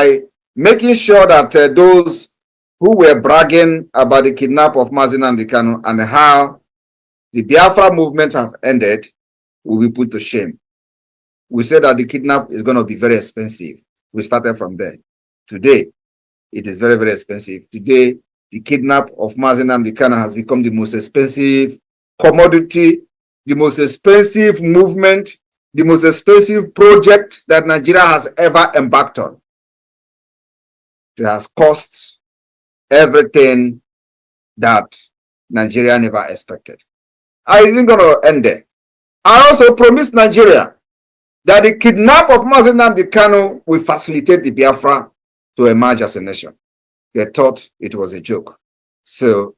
by making sure that those who were bragging about the kidnap of Mazi Nnamdi Kanu and how the Biafra movement have ended will be put to shame. We said that the kidnap is going to be very expensive. We started from there. Today, it is very, very expensive. Today, the kidnap of Mazi Nnamdi Kanu has become the most expensive commodity, the most expensive movement, the most expensive project that Nigeria has ever embarked on. It has cost everything that Nigeria never expected. I didn't going to end there. I also promised Nigeria that the kidnap of Mazi Nnamdi Kanu will facilitate the Biafra to emerge as a nation. They thought it was a joke. So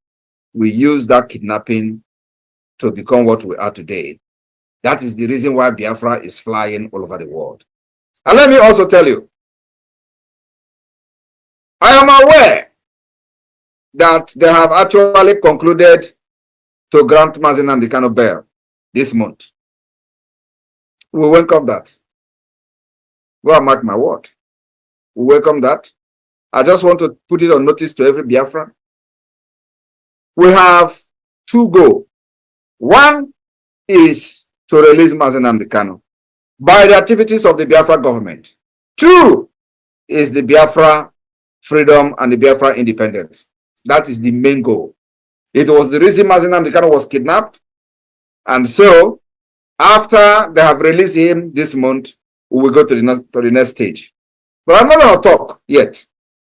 we used that kidnapping to become what we are today. That is the reason why Biafra is flying all over the world. And let me also tell you, I am aware that they have actually concluded to grant Mazi Nnamdi Kanu bail this month. We welcome that. Go and mark my word. We welcome that. I just want to put it on notice to every Biafran. We have two goals. One is to release Mazi Nnamdi Kanu by the activities of the Biafra government. Two is the Biafra freedom and the Biafra independence. That is the main goal. It was the reason Mazi Nnamdi Kanu was kidnapped. And so, after they have released him this month, we will go to the next stage. But I'm not going to talk yet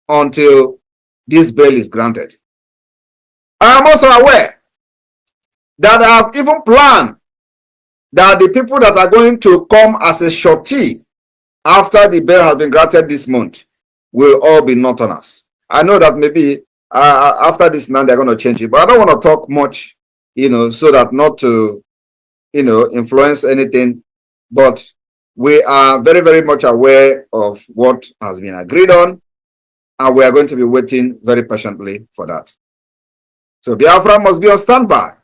until this bail is granted. I am also aware that I have even planned that the people that are going to come as a shortee after the bail has been granted this month will all be Northerners. I know that maybe after this now they're going to change it, but I don't want to talk much, so that not to, influence anything. But we are very, very much aware of what has been agreed on, and we are going to be waiting very patiently for that. So Biafra must be on standby.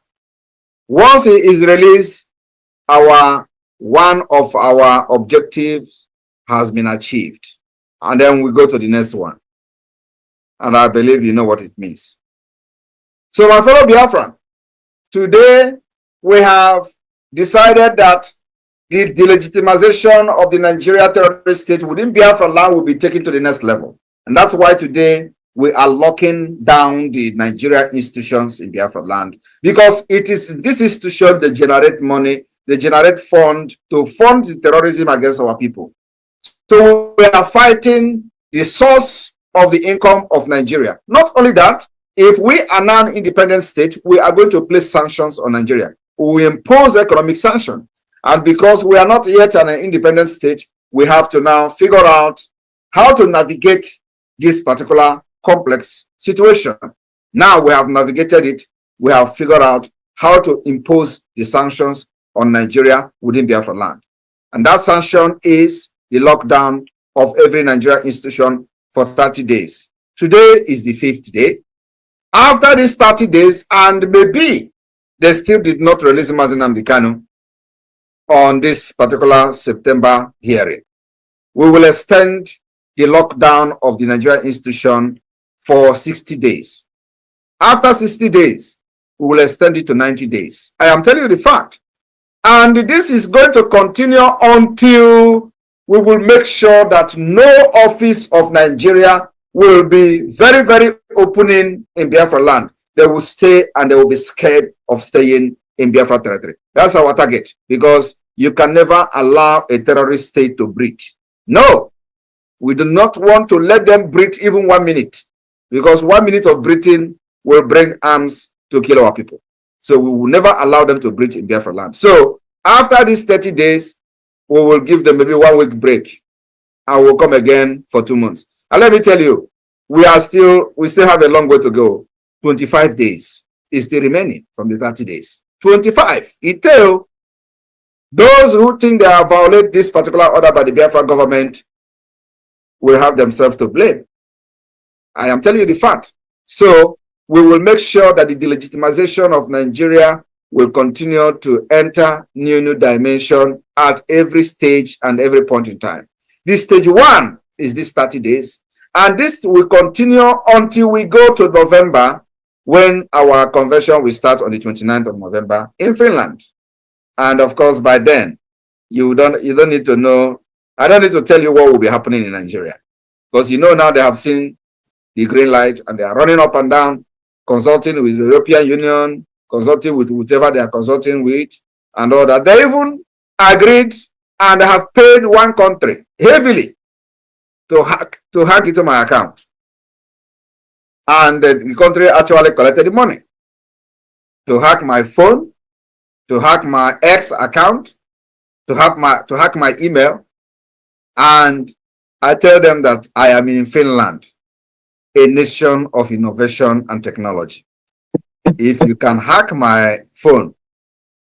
Once he is released, one of our objectives has been achieved. And then we go to the next one. And I believe you know what it means. So my fellow Biafran, today we have decided that the delegitimization of the Nigeria terrorist state within Biafra land will be taken to the next level. And that's why today we are locking down the Nigeria institutions in Biafra land, because it is this institution that generate money, they generate fund to fund the terrorism against our people. So we are fighting the source of the income of Nigeria. Not only that, if we are now an independent state, we are going to place sanctions on Nigeria. We impose economic sanctions. And because we are not yet an independent state, we have to now figure out how to navigate this particular complex situation. Now we have navigated it. We have figured out how to impose the sanctions on Nigeria within Biafra land. And that sanction is the lockdown of every Nigeria institution for 30 days. Today is the 5th day. After these 30 days, and maybe they still did not release Mazi Nnamdi Kanu on this particular September hearing, we will extend the lockdown of the Nigeria institution for 60 days. After 60 days, we will extend it to 90 days. I am telling you the fact. And this is going to continue until we will make sure that no office of Nigeria will be very, very opening in Biafra land. They will stay and they will be scared of staying in Biafra territory. That's our target, because you can never allow a terrorist state to breathe. No, we do not want to let them breathe even 1 minute, because 1 minute of breathing will bring arms to kill our people. So we will never allow them to breach in Biafra land. So after these 30 days, we will give them maybe 1 week break, and we'll come again for 2 months. And let me tell you, we still have a long way to go. 25 days is still remaining from the 30 days. 25. It tells those who think they have violated this particular order by the Biafra government will have themselves to blame. I am telling you the fact. So we will make sure that the delegitimization of Nigeria will continue to enter new dimension at every stage and every point in time. This stage 1 is this 30 days. And this will continue until we go to November, when our convention will start on the 29th of November in Finland. And of course, by then, you don't need to know. I don't need to tell you what will be happening in Nigeria, because you know now they have seen the green light and they are running up and down, consulting with the European Union, consulting with whatever they are consulting with, and all that. They even agreed and have paid one country heavily to hack into my account. And the country actually collected the money to hack my phone, to hack my X account, to hack my email. And I tell them that I am in Finland, a nation of innovation and technology. If you can hack my phone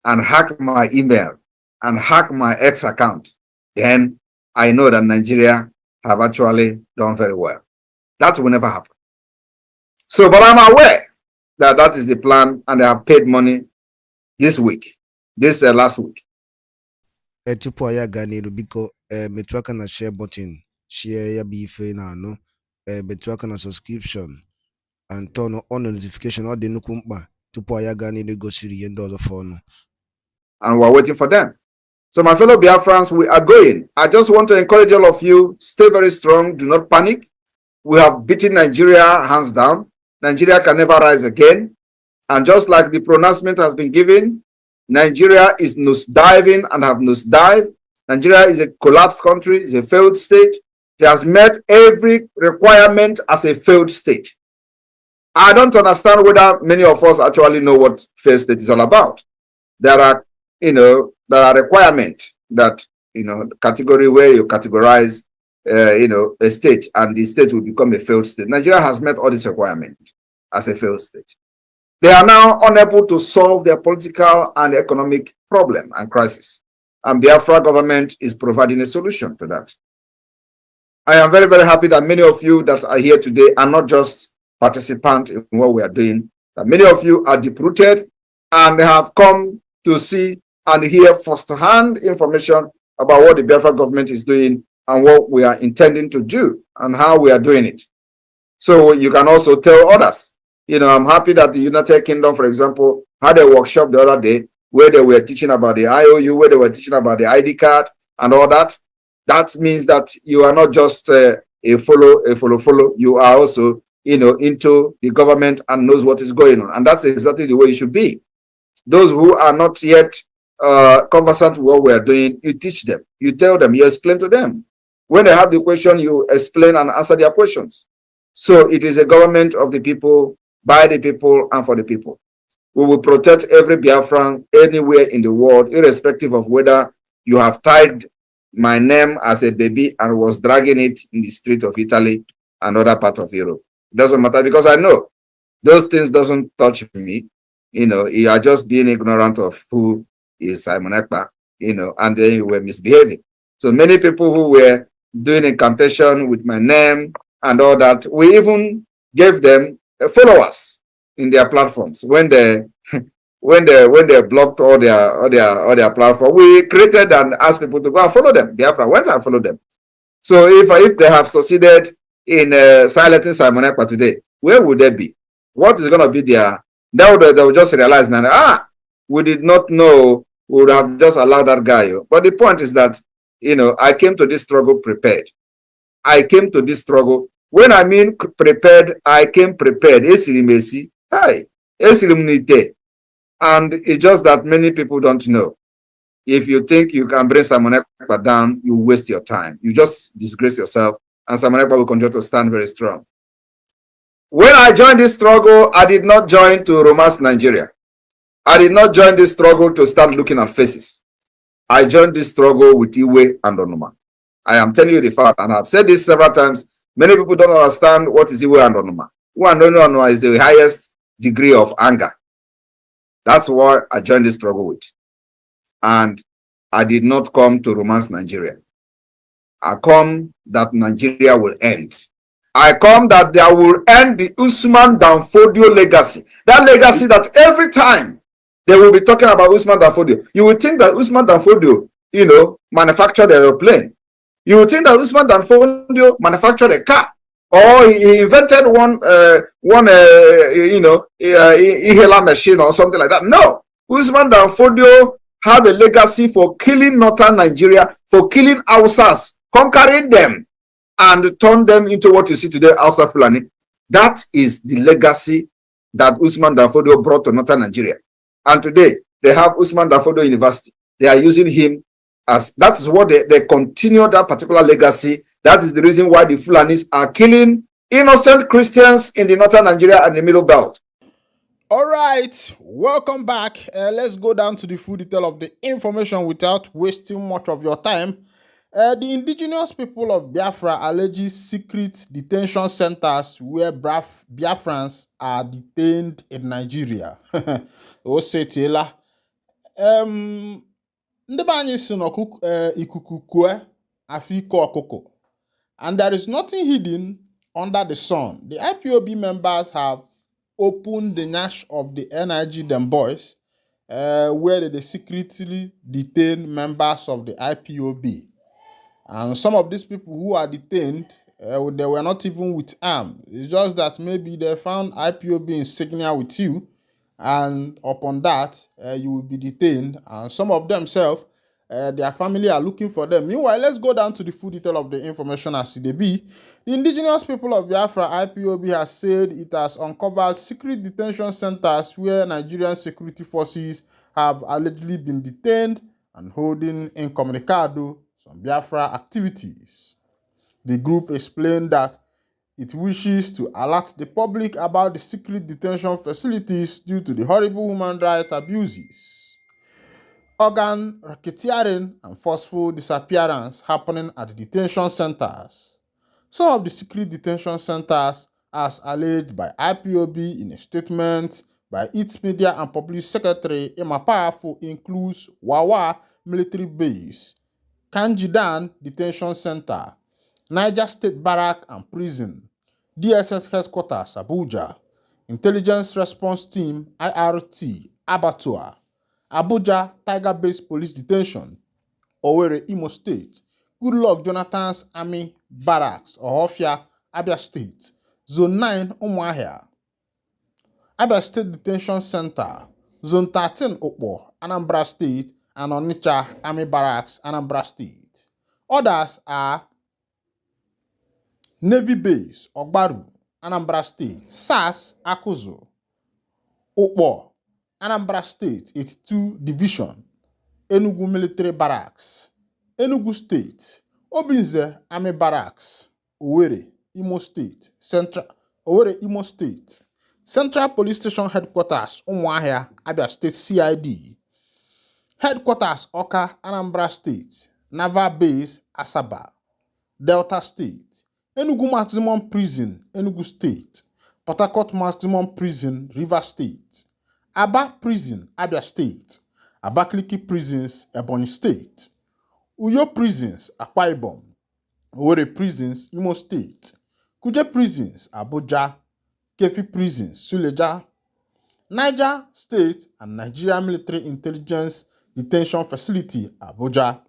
and hack my email and hack my X account, then I know that Nigeria have actually done very well. That will never happen. So, but I'm aware that that is the plan, and they have paid money this week, last week. Tupu ya ganiro biko metụ aka na share button, share ya bụ ife na anụ, metụ aka na subscription and turn on notification. Ọ dị nnukwu mkpa tupu ya ganiro gosiri ihe ndị ọzọ fọnụ. And we're waiting for them. So my fellow Biafrans, we are going. I just want to encourage all of you, stay very strong, do not panic. We have beaten Nigeria hands down. Nigeria can never rise again. And just like the pronouncement has been given, Nigeria is nosediving and have nosedived. Nigeria is a collapsed country, is a failed state. It has met every requirement as a failed state. I don't understand whether many of us actually know what failed state is all about. There are, there are requirements that, category where you categorize, a state, and the state will become a failed state. Nigeria has met all these requirements as a failed state. They are now unable to solve their political and economic problem and crisis. And the Biafra government is providing a solution to that. I am very, very happy that many of you that are here today are not just participants in what we are doing, that many of you are deep-rooted and have come to see and hear firsthand information about what the Biafra government is doing and what we are intending to do and how we are doing it. So you can also tell others. I'm happy that the United Kingdom, for example, had a workshop the other day where they were teaching about the IOU, where they were teaching about the ID card and all that. That means that you are not just a follow. You are also, into the government and knows what is going on. And that's exactly the way it should be. Those who are not yet conversant with what we are doing, you teach them, you tell them, you explain to them. When they have the question, you explain and answer their questions. So it is a government of the people, by the people, and for the people. We will protect every Biafran anywhere in the world, irrespective of whether you have tied my name as a baby and was dragging it in the street of Italy and other part of Europe. It doesn't matter, because I know those things doesn't touch me. You are just being ignorant of who is Simon Ekpa, and then you were misbehaving. So many people who were doing incantation with my name and all that, we even gave them followers in their platforms. When they blocked all their platform, we created and asked people to go and follow them. Biafra went and followed them. So if they have succeeded in silencing Simon Ekpa today, where would they be? What is going to be their? They will just realize now, we did not know, we would have just allowed that guy. But the point is that, I came to this struggle prepared. I came to this struggle. When I mean prepared, I came prepared. And it's just that many people don't know. If you think you can bring Simon Ekpa down, you waste your time. You just disgrace yourself, and Simon Ekpa will continue to stand very strong. When I joined this struggle, I did not join to romance Nigeria. I did not join this struggle to start looking at faces. I joined this struggle with Iwe and Onuma. I am telling you the fact, and I've said this several times. Many people don't understand what is Iwe and Onuma. Iwe and Onuma is the highest degree of anger. That's why I joined this struggle with. And I did not come to romance Nigeria. I come that Nigeria will end. I come that there will end the Usman Danfodio legacy. That legacy that every time they will be talking about Usman Danfodio, you will think that Usman Danfodio, manufactured the aeroplane. You would think that Usman Danfodio manufactured a car, or he invented one inhaler machine or something like that. No, Usman Danfodio have a legacy for killing northern Nigeria, for killing Hausas, conquering them, and turn them into what you see today, Hausa Fulani. That is the legacy that Usman Danfodio brought to northern Nigeria. And today, they have Usman Danfodio University. They are using him as, that is what they continue that particular legacy. That is the reason why the Fulanis are killing innocent Christians in the northern Nigeria and the middle belt. All right, welcome back. Let's go down to the full detail of the information without wasting much of your time. The indigenous people of Biafra alleges secret detention centers where Biafrans are detained in Nigeria. Osetiela. Ndị be anyị si n'ikuku kue afọ ike ọkụkọ. And there is nothing hidden under the sun. The IPOB members have opened the nyash of the NIG them boys, where they secretly detain members of the IPOB. And some of these people who are detained, they were not even with arms. It's just that maybe they found IPOB insignia with you, and upon that, you will be detained. And some of themselves, their family are looking for them. Meanwhile, let's go down to the full detail of the information as it be. The indigenous people of Biafra, IPOB, has said it has uncovered secret detention centers where Nigerian security forces have allegedly been detained and holding incommunicado some Biafra activities. The group explained that it wishes to alert the public about the secret detention facilities due to the horrible human rights abuses, organ racketeering, and forceful disappearance happening at the detention centers. Some of the secret detention centers, as alleged by IPOB in a statement by its media and public secretary Emma Powerful, includes Wawa Military Base, Kanjidan Detention Center, Niger State Barrack and Prison, DSS Headquarters Abuja, Intelligence Response Team IRT Abattoir, Abuja Tiger Base Police Detention, Owerri Imo State, Goodluck Jonathan's Army Barracks, Ohofia, Abia State, Zone 9 Umuahia, Abia State Detention Center, Zone 13 Okpo, Anambra State, and Onitsha Army Barracks, Anambra State. Others are Navy Base, Ogbaru, Anambra State, SAS, Akuzu, Okpo, Anambra State, 82 Division, Enugu Military Barracks, Enugu State, Obinze Army Barracks, Owerri, Imo State, Central Police Station Headquarters, Umuahia, Abia State CID, Headquarters, Oka, Anambra State, Naval Base, Asaba, Delta State, Enugu Maximum Prison, Enugu State, Port Harcourt Maximum Prison, Rivers State, Aba Prison, Abia State, Abakaliki Prisons, Ebonyi State, Uyo Prisons, Akwa Ibom, Owerri Prisons, Imo State, Kuje Prisons, Abuja, Kefi Prisons, Suleja, Niger State, and Nigeria Military Intelligence Detention Facility, Abuja.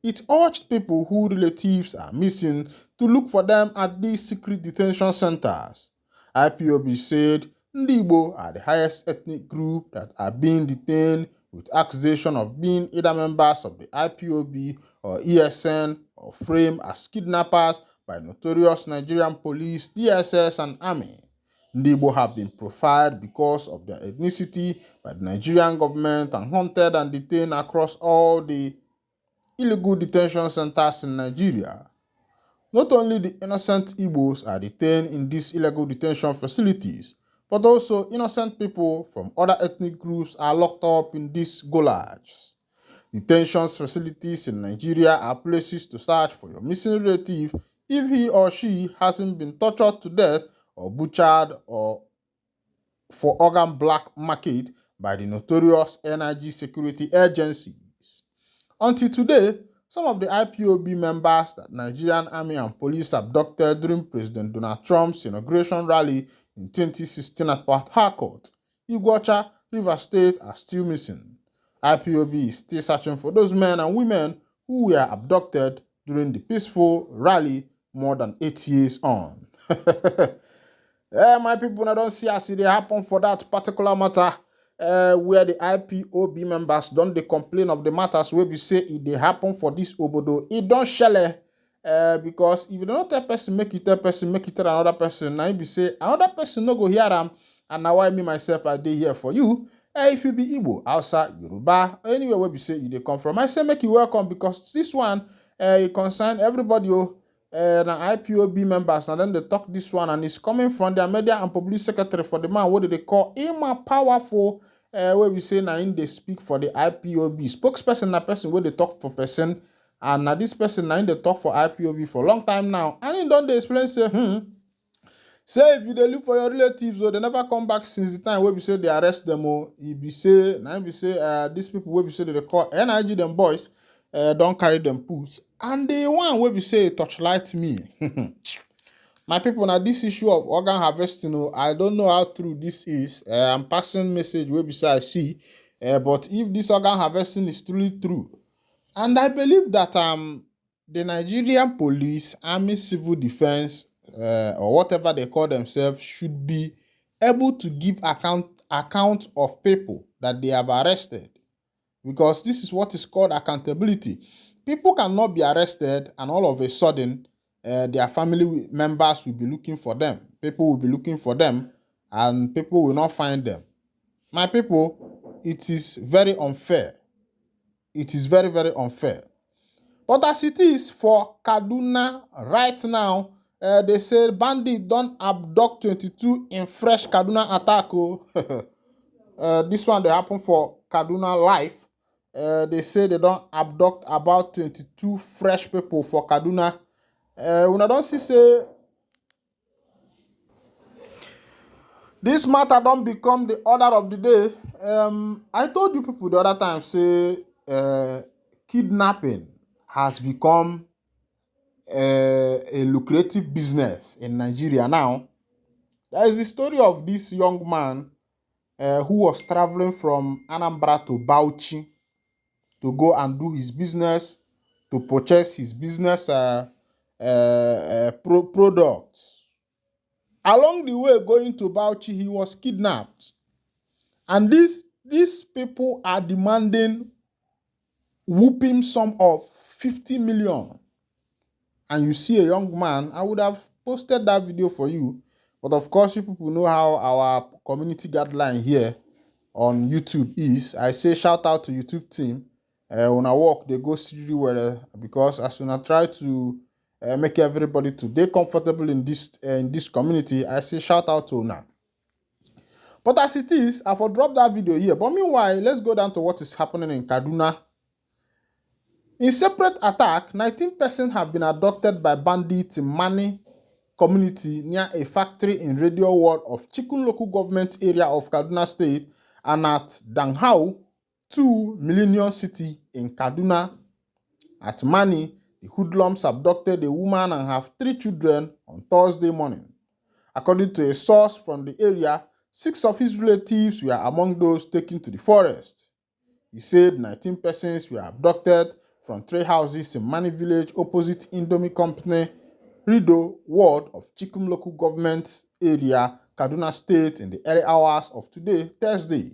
It urged people whose relatives are missing to look for them at these secret detention centers. IPOB said Ndi Igbo are the highest ethnic group that are being detained with accusation of being either members of the IPOB or ESN or framed as kidnappers by notorious Nigerian police, DSS, and army. Ndi Igbo have been profiled because of their ethnicity by the Nigerian government and hunted and detained across all the illegal detention centers in Nigeria. Not only the innocent Igbos are detained in these illegal detention facilities, but also innocent people from other ethnic groups are locked up in these gulags. Detention facilities in Nigeria are places to search for your missing relative if he or she hasn't been tortured to death or butchered or for organ black market by the notorious energy security agencies. Until today, some of the IPOB members that Nigerian army and police abducted during President Donald Trump's inauguration rally in 2016 at Port Harcourt, Iguacha, Rivers State are still missing. IPOB is still searching for those men and women who were abducted during the peaceful rally more than 8 years on. My people, I don't see as it happen for that particular matter. Where the IPOB members don't they complain of the matters where we say it they happen for this obodo. It don't shell. Because if you don't tell person, make it tell person, make it tell another person. Now you be say another person no go hear them, and now I me myself I dey here for you. If you be Igbo, Hausa, Yoruba, anywhere where we say you they come from, I say make you welcome because this one it concern everybody. Na IPOB members, and then they talk this one, and it's coming from their media and public secretary for the man. What do they call him? A powerful. Where we say now in they speak for the IPOB spokesperson, na person where they talk for person. And now this person now in the talk for IPOB for a long time now. And he don't explain say, say if you dey look for your relatives, they never come back since the time where we say they arrest them. If we say now we say these people where we say they call NIG them boys, don't carry them pools. And the one where we say torchlight me. My people, now this issue of organ harvesting, I don't know how true this is. I'm passing message where we say I see. But if this organ harvesting is truly true, and I believe that the Nigerian police, army, civil defense, or whatever they call themselves, should be able to give account of people that they have arrested, because this is what is called accountability. People cannot be arrested and all of a sudden their family members will be looking for them. People will be looking for them and people will not find them. My people, it is very unfair. It is very, very unfair. But as it is for Kaduna right now, they say bandits don't abduct 22 in fresh Kaduna attack. This one they happen for Kaduna life. They say they don't abduct about 22 fresh people for Kaduna. When I don't see say this matter don't become the order of the day. I told you people the other time say kidnapping has become a lucrative business in Nigeria now. There is the story of this young man who was traveling from Anambra to Bauchi to go and do his business, to purchase his business products. Along the way going to Bauchi, he was kidnapped. And these people are demanding whooping sum of 50 million. And you see a young man, I would have posted that video for you. But of course, you people know how our community guideline here on YouTube is. I say shout out to YouTube team. When I work, they go really well because as soon as I try to make everybody today comfortable in this community, I say shout out to now. But as it is, I will drop that video here. But meanwhile, let's go down to what is happening in Kaduna. In separate attack, 19 persons have been abducted by bandits in Mani community near a factory in Radio Ward of Chikun local government area of Kaduna State and at Danghau, 2 Millennium City in Kaduna. At Mani, the hoodlums abducted a woman and have 3 children on Thursday morning. According to a source from the area, 6 of his relatives were among those taken to the forest. He said 19 persons were abducted from 3 houses in Mani village opposite Indomie Company, Rido Ward of Chikum local government area, Kaduna State in the early hours of today, Thursday.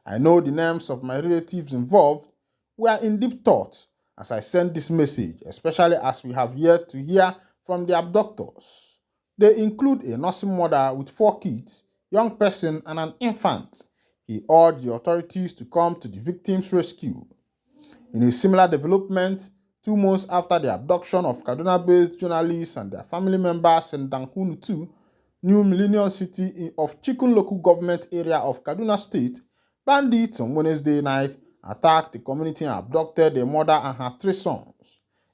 I know the names of my relatives involved. We are in deep thought as I send this message, especially as we have yet to hear from the abductors. They include a nursing mother with 4 kids, young person and an infant. He urged the authorities to come to the victims' rescue. In a similar development, 2 months after the abduction of Kaduna-based journalists and their family members in Dankunu 2, New Millennium City of Chikun local government area of Kaduna State, bandits on Wednesday night attacked the community and abducted a mother and her 3 sons.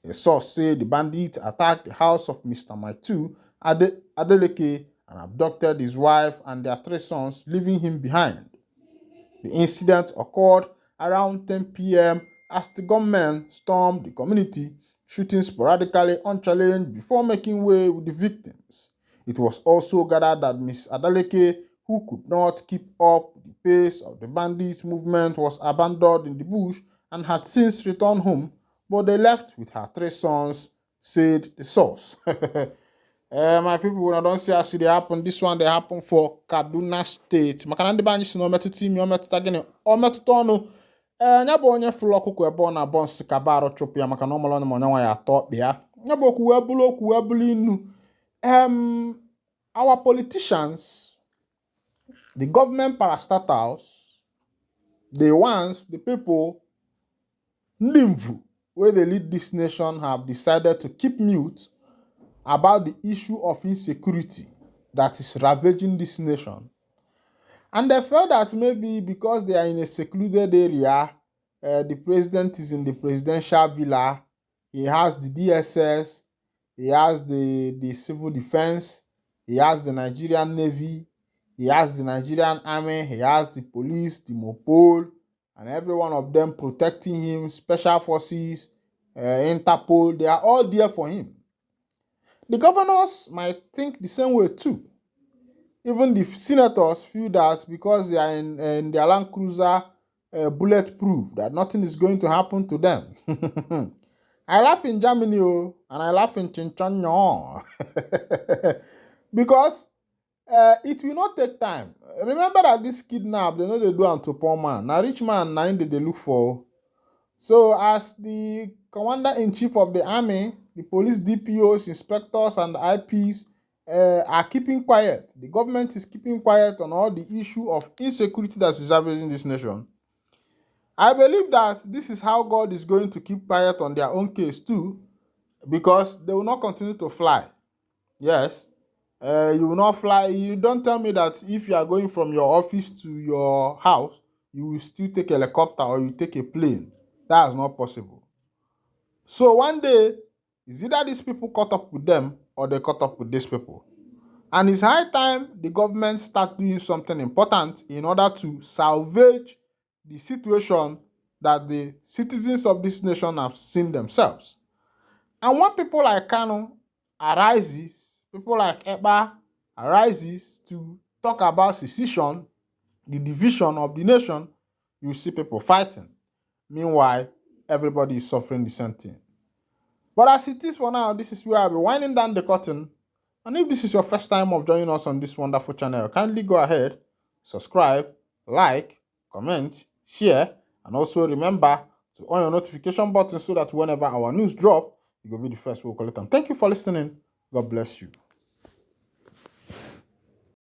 A source said the bandits attacked the house of Mr. Maitu Adeleke and abducted his wife and their 3 sons, leaving him behind. The incident occurred around 10 p.m. as the gunmen stormed the community, shooting sporadically unchallenged before making way with the victims. It was also gathered that Ms. Adeleke, who could not keep up the pace of the bandits' movement, was abandoned in the bush and had since returned home, but they left with her 3 sons, said the source. My people, when I don't see how they happen, this one they happen for Kaduna State. Makana ndị banyi si na ometụta imi ometụta gịnị ometụta ọnụ nya bụ onye fụrụ ọkụkọ ebe ọ na-abọ nsị kaba arụ chụpụ ya maka na ọmụlọ na onye nwa ya atọ ọkpị ya nya bụ okwu wee bụrụ inu. Our politicians, the government parastatals, the ones, the people, Ndimvu, where they lead this nation, have decided to keep mute about the issue of insecurity that is ravaging this nation. And they felt that maybe because they are in a secluded area, the president is in the presidential villa, he has the DSS, he has the civil defense, he has the Nigerian Navy, he has the Nigerian Army, he has the police, the Mopol, and every one of them protecting him, special forces, Interpol, they are all there for him. The governors might think the same way too. Even the senators feel that because they are in their Land Cruiser bulletproof, that nothing is going to happen to them. I laugh in Germany and I laugh in Chinchonyo. Because it will not take time. Remember that this kidnap, they know they do to poor man. Now rich man, now they look for. So as the commander-in-chief of the army, the police DPOs, inspectors, and the IPs are keeping quiet. The government is keeping quiet on all the issue of insecurity that is ravaging this nation. I believe that this is how God is going to keep quiet on their own case too, because they will not continue to fly. Yes, you will not fly. You don't tell me that if you are going from your office to your house, you will still take a helicopter or you take a plane. That is not possible. So one day, it's either these people caught up with them or they caught up with these people. And it's high time the government start doing something important in order to salvage the situation that the citizens of this nation have seen themselves. And when people like Kanu arises, people like Eba arises to talk about secession, the division of the nation, you see people fighting. Meanwhile, everybody is suffering the same thing. But as it is for now, this is where I'll be winding down the curtain. And if this is your first time of joining us on this wonderful channel, kindly go ahead, subscribe, like, comment, share, and also remember to on your notification button so that whenever our news drop, you will be the first to collect them. Thank you for listening. God bless you.